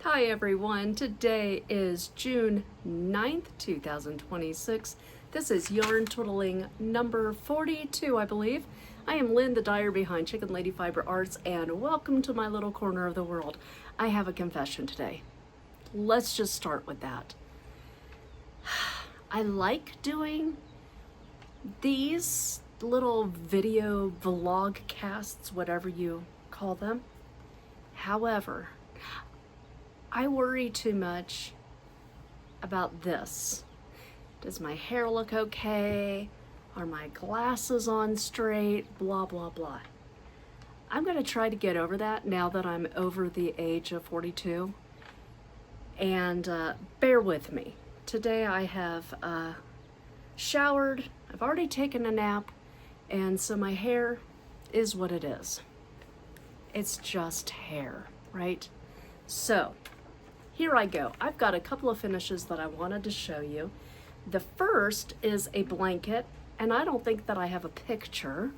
Hi everyone, today is June 9th, 2026. This is Yarn Twiddling number 42, I believe. I am Lynn, the dyer behind Chicken Lady Fiber Arts, and welcome to my little corner of the world. I have a confession today. Let's just start with that. I like doing these little video vlog casts, whatever you call them. However, I worry too much about this. Does my hair look okay? Are my glasses on straight? Blah, blah, blah. I'm gonna try to get over that now that I'm over the age of 42. And bear with me. Today I have showered, I've already taken a nap, and so my hair is what it is. It's just hair, right? So, here I go. I've got a couple of finishes that I wanted to show you. The first is a blanket, and I don't think that I have a picture,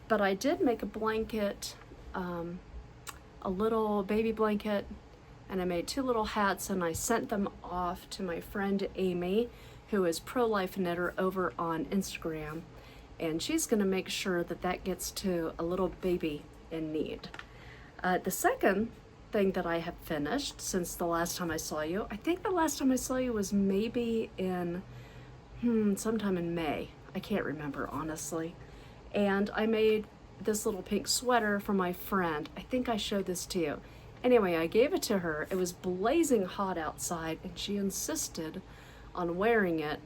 but I did make a blanket, a little baby blanket, and I made two little hats, and I sent them off to my friend Amy, who is Pro-Life Knitter over on Instagram, and she's gonna make sure that that gets to a little baby in need. The second thing that I have finished since the last time I saw you. I think the last time I saw you was maybe in, sometime in May. I can't remember, honestly. And I made this little pink sweater for my friend. I think I showed this to you. Anyway, I gave it to her. It was blazing hot outside and she insisted on wearing it.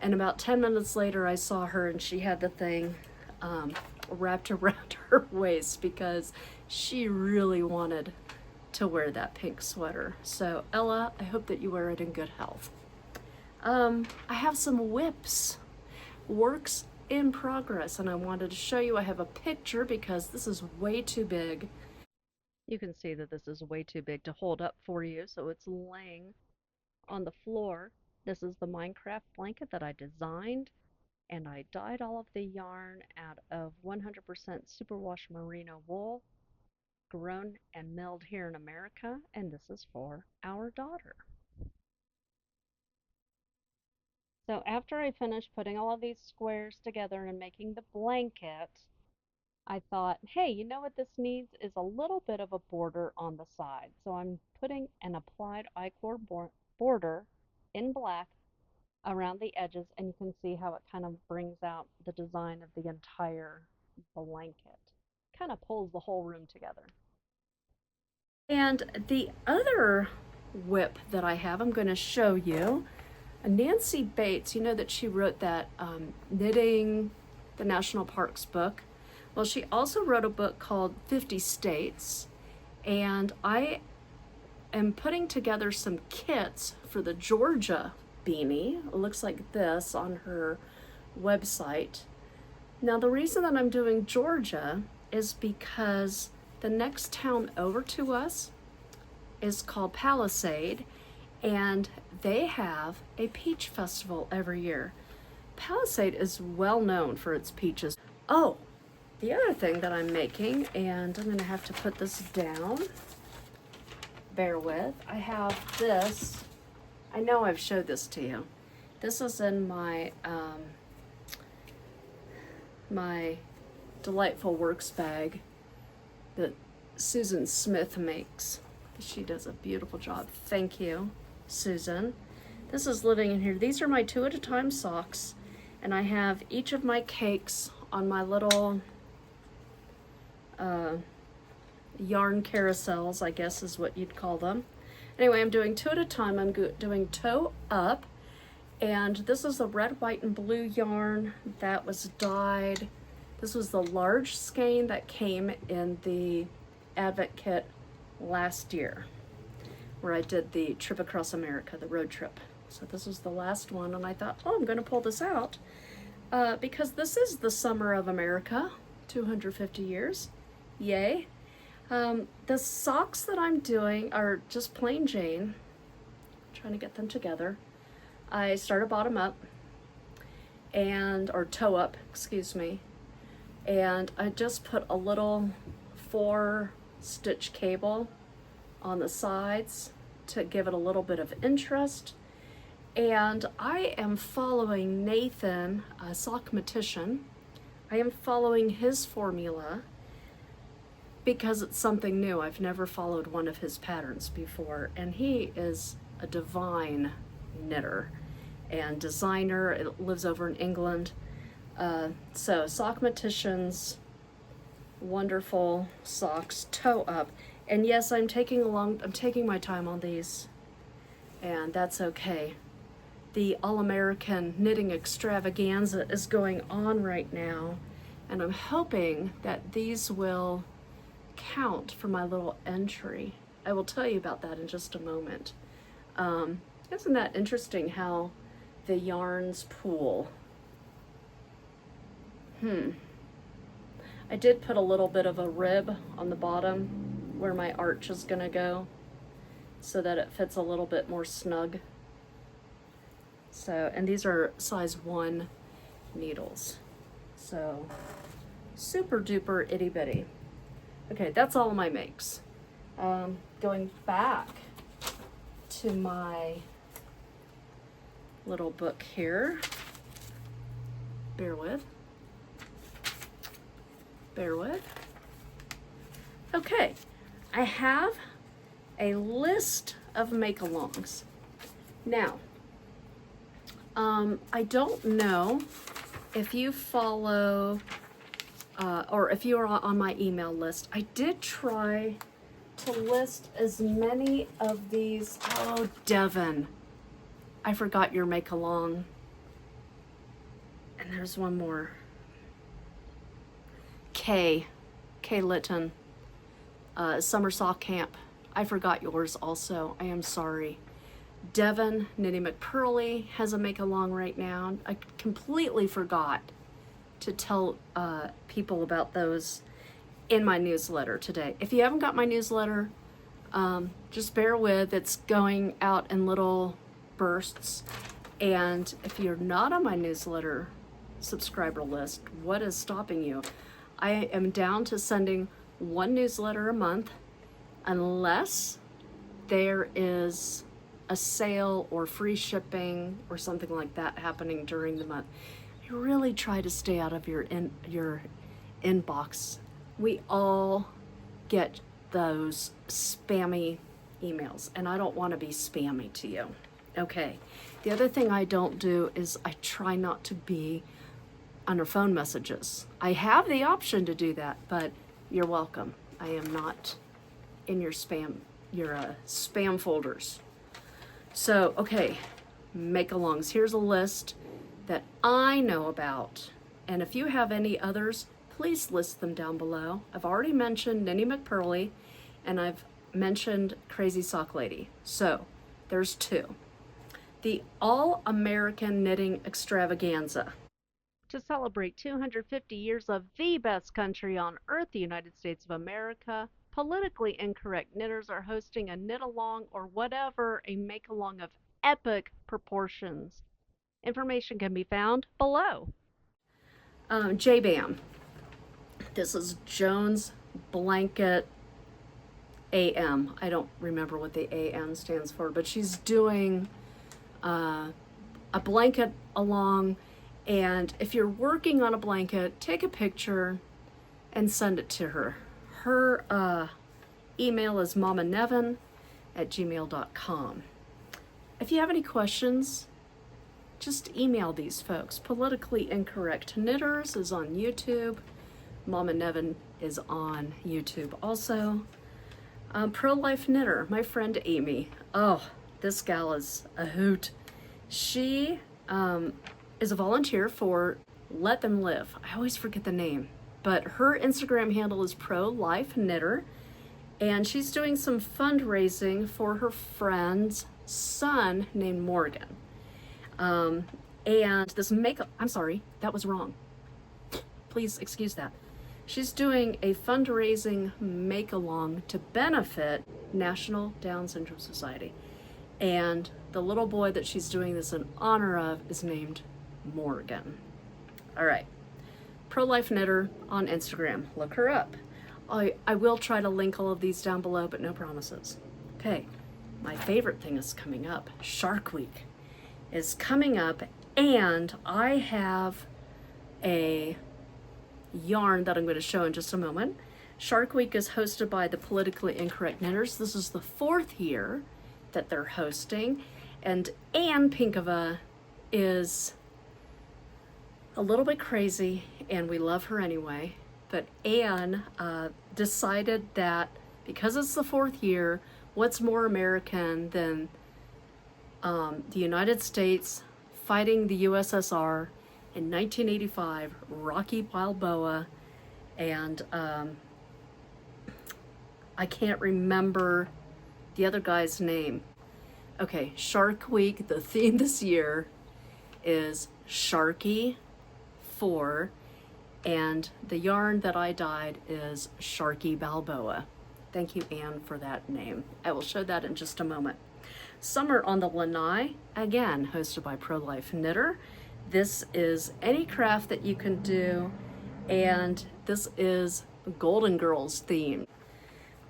And about 10 minutes later, I saw her and she had the thing wrapped around her waist because she really wanted to wear that pink sweater. So Ella, I hope that you wear it in good health. I have some whips, works in progress, and I wanted to show you. I have a picture because this is way too big. You can see that this is way too big to hold up for you, so it's laying on the floor. This is the Minecraft blanket that I designed, and I dyed all of the yarn out of 100% superwash merino wool, grown and milled here in America, and this is for our daughter. So after I finished putting all of these squares together and making the blanket, I thought, hey, you know what this needs is a little bit of a border on the side. So I'm putting an applied I-cord border in black around the edges, and you can see how it kind of brings out the design of the entire blanket. Kind of pulls the whole room together. And the other whip that I have, I'm going to show you. Nancy Bates, you know that she wrote that Knitting the National Parks book. Well, she also wrote a book called 50 States, and I am putting together some kits for the Georgia beanie. It looks like this on her website. Now, the reason that I'm doing Georgia is because the next town over to us is called Palisade, and they have a peach festival every year. Palisade is well known for its peaches. Oh, the other thing that I'm making, and I'm gonna have to put this down, bear with, I have this. I know I've showed this to you. This is in my, my Delightful Works bag that Susan Smith makes. She does a beautiful job. Thank you, Susan. This is living in here. These are my 2 at a time socks, and I have each of my cakes on my little yarn carousels, I guess is what you'd call them. Anyway, I'm doing 2 at a time. I'm doing toe up, and this is the red, white, and blue yarn that was dyed. This was the large skein that came in the Advent kit last year, where I did the trip across America, the road trip. So this was the last one, and I thought, oh, I'm gonna pull this out because this is the summer of America, 250 years, yay. The socks that I'm doing are just plain Jane. I'm trying to get them together. I started bottom up, or toe up, excuse me, and I just put a little 4 stitch cable on the sides to give it a little bit of interest. And I am following Nathan, a sockmatician. I am following his formula because it's something new. I've never followed one of his patterns before, and he is a divine knitter and designer. It lives over in England. So sockmaticians, wonderful socks, toe up. And yes, I'm taking my time on these, and that's okay. The All-American Knitting Extravaganza is going on right now, and I'm hoping that these will count for my little entry. I will tell you about that in just a moment. Isn't that interesting how the yarns pool? I did put a little bit of a rib on the bottom where my arch is gonna go so that it fits a little bit more snug. So, and these are size 1 needles. So, super duper itty bitty. Okay, that's all of my makes. Going back to my little book here. Bear with. Okay, I have a list of make-alongs. Now, I don't know if you follow or if you are on my email list. I did try to list as many of these. Oh, Devin, I forgot your make-along. And there's one more. Kay Litton, Summer Sock Camp. I forgot yours also. I am sorry. Devin AT has a make-along right now. I completely forgot to tell people about those in my newsletter today. If you haven't got my newsletter, just bear with. It's going out in little bursts. And if you're not on my newsletter subscriber list, what is stopping you? I am down to sending 1 newsletter a month unless there is a sale or free shipping or something like that happening during the month. I really try to stay out of your inbox. We all get those spammy emails, and I don't want to be spammy to you. Okay. The other thing I don't do is I try not to be under phone messages. I have the option to do that, but you're welcome. I am not in your spam folders. So, okay, make-alongs. Here's a list that I know about. And if you have any others, please list them down below. I've already mentioned KnittyMcPurly, and I've mentioned Crazy Sock Lady. So, there's 2. The All-American Knitting Extravaganza. To celebrate 250 years of the best country on earth, the United States of America, politically incorrect knitters are hosting a knit-along or whatever, a make-along of epic proportions. Information can be found below. JBAM. This is Jones Blanket AM. I don't remember what the AM stands for, but she's doing a blanket along. And if you're working on a blanket, take a picture and send it to her. Her email is mamanevin@gmail.com. If you have any questions, just email these folks. Politically Incorrect Knitters is on YouTube. Mama Nevin is on YouTube also. Pro-Life Knitter, my friend Amy. Oh, this gal is a hoot. She is a volunteer for Let Them Live. I always forget the name, but her Instagram handle is Pro-Life Knitter, and she's doing some fundraising for her friend's son named Morgan. And this I'm sorry, that was wrong. Please excuse that. She's doing a fundraising make-along to benefit National Down Syndrome Society. And the little boy that she's doing this in honor of is named Morgan. All right. Pro-Life Knitter on Instagram. Look her up. I will try to link all of these down below, but no promises. Okay. my favorite thing is coming up. Shark Week is coming up, and I have a yarn that I'm going to show in just a moment. Shark Week is hosted by the Politically Incorrect Knitters. This is the 4th year that they're hosting, and Anne Pinkova is a little bit crazy, and we love her anyway, but Anne decided that because it's the 4th year, what's more American than the United States fighting the USSR in 1985, Rocky Balboa, and I can't remember the other guy's name. Okay, Shark Week, the theme this year is Sharky 4, and the yarn that I dyed is Sharky Balboa. Thank you, Anne, for that name. I will show that in just a moment. Summer on the Lanai, again, hosted by Pro-Life Knitter. This is any craft that you can do, and this is Golden Girls themed.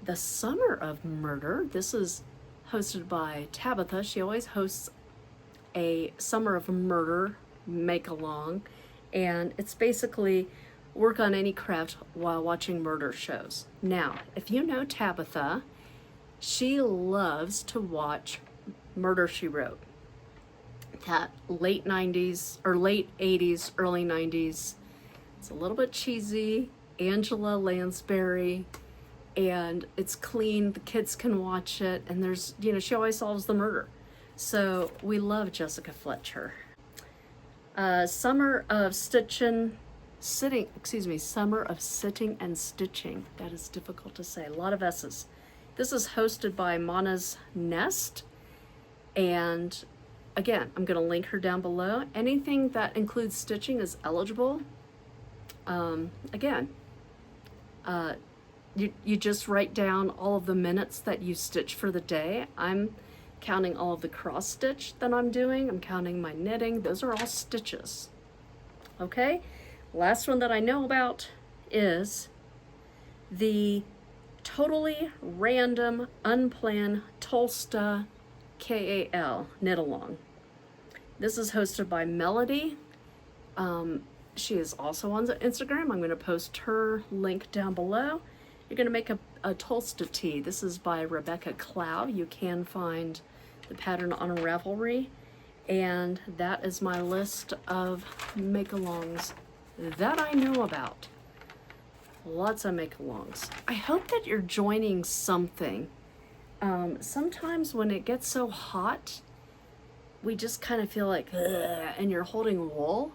The Summer of Murder, this is hosted by Tabitha. She always hosts a Summer of Murder make-along, and it's basically work on any craft while watching murder shows. Now, if you know Tabitha, she loves to watch Murder, She Wrote. That late 90s, or late 80s, early 90s. It's a little bit cheesy, Angela Lansbury, and it's clean, the kids can watch it, and there's, you know, she always solves the murder. So we love Jessica Fletcher. Summer of Sitting and Stitching. That is difficult to say, a lot of S's. This is hosted by Mana's Nest, and again, I'm going to link her down below. Anything that includes stitching is eligible. You just write down all of the minutes that you stitch for the day. I'm counting all of the cross stitch that I'm doing. I'm counting my knitting. Those are all stitches. Okay? Last one that I know about is the totally random, unplanned Tolsta KAL knit along. This is hosted by Melody. She is also on Instagram. I'm going to post her link down below. You're going to make a Tolsta tee. This is by Rebecca Clow. You can find the pattern on Ravelry. And that is my list of make-alongs that I know about. Lots of make-alongs. I hope that you're joining something. Sometimes when it gets so hot, we just kind of feel like, ugh, and you're holding wool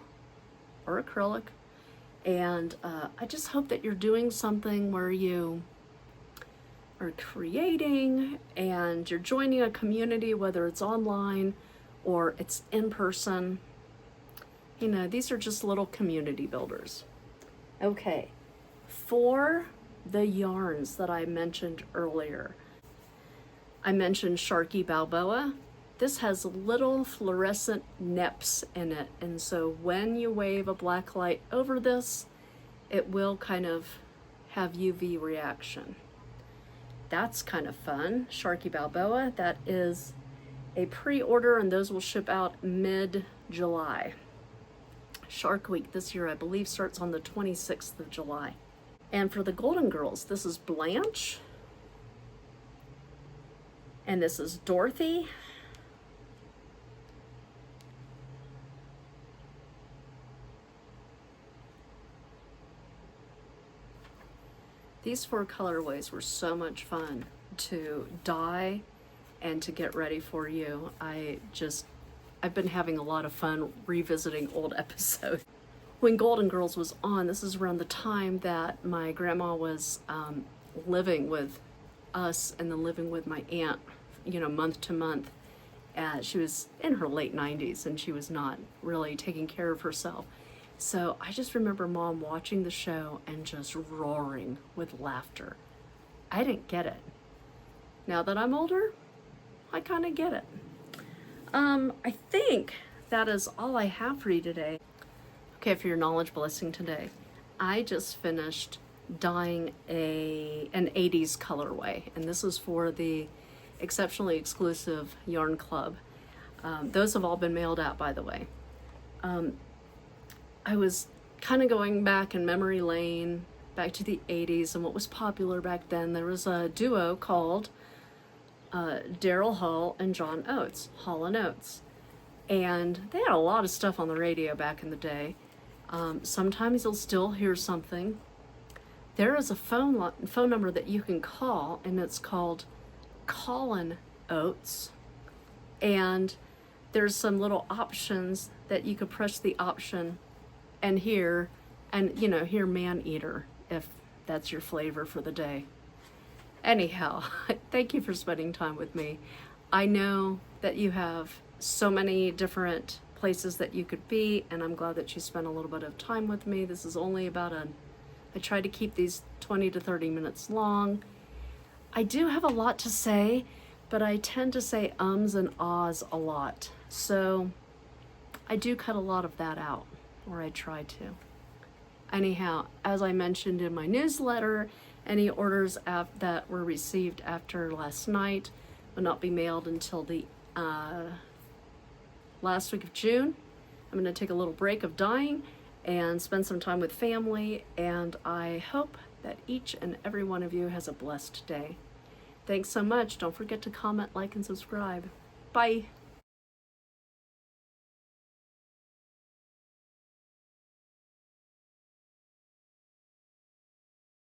or acrylic. And I just hope that you're doing something where you are creating and you're joining a community, whether it's online or it's in person. You know, these are just little community builders. Okay, for the yarns that I mentioned earlier, I mentioned Sharky Balboa. This has little fluorescent nips in it, and so when you wave a black light over this, it will kind of have UV reaction. That's kind of fun. Sharky Balboa, that is a pre-order, and those will ship out mid-July. Shark Week this year, I believe, starts on the 26th of July. And for the Golden Girls, this is Blanche, and this is Dorothy. These 4 colorways were so much fun to dye and to get ready for you. I've been having a lot of fun revisiting old episodes. When Golden Girls was on, this is around the time that my grandma was living with us and then living with my aunt, you know, month to month. She was in her late 90s and she was not really taking care of herself. So I just remember Mom watching the show and just roaring with laughter. I didn't get it. Now that I'm older, I kind of get it. I think that is all I have for you today. Okay, for your knowledge blessing today, I just finished dyeing an 80s colorway, and this is for the exceptionally exclusive yarn club. Those have all been mailed out, by the way. I was kind of going back in memory lane, back to the 80s and what was popular back then. There was a duo called Daryl Hall and John Oates, Callin Oates. And they had a lot of stuff on the radio back in the day. Sometimes you'll still hear something. There is a phone number that you can call, and it's called Callin Oates. And there's some little options that you could press the option and hear, and hear man eater if that's your flavor for the day. Anyhow, thank you for spending time with me. I know that you have so many different places that you could be, and I'm glad that you spent a little bit of time with me. This is only about I try to keep these 20 to 30 minutes long. I do have a lot to say, but I tend to say ums and ahs a lot. So I do cut a lot of that out, or I try to. Anyhow, as I mentioned in my newsletter, any orders that were received after last night will not be mailed until the last week of June. I'm going to take a little break of dyeing and spend some time with family, and I hope that each and every one of you has a blessed day. Thanks so much. Don't forget to comment, like, and subscribe. Bye.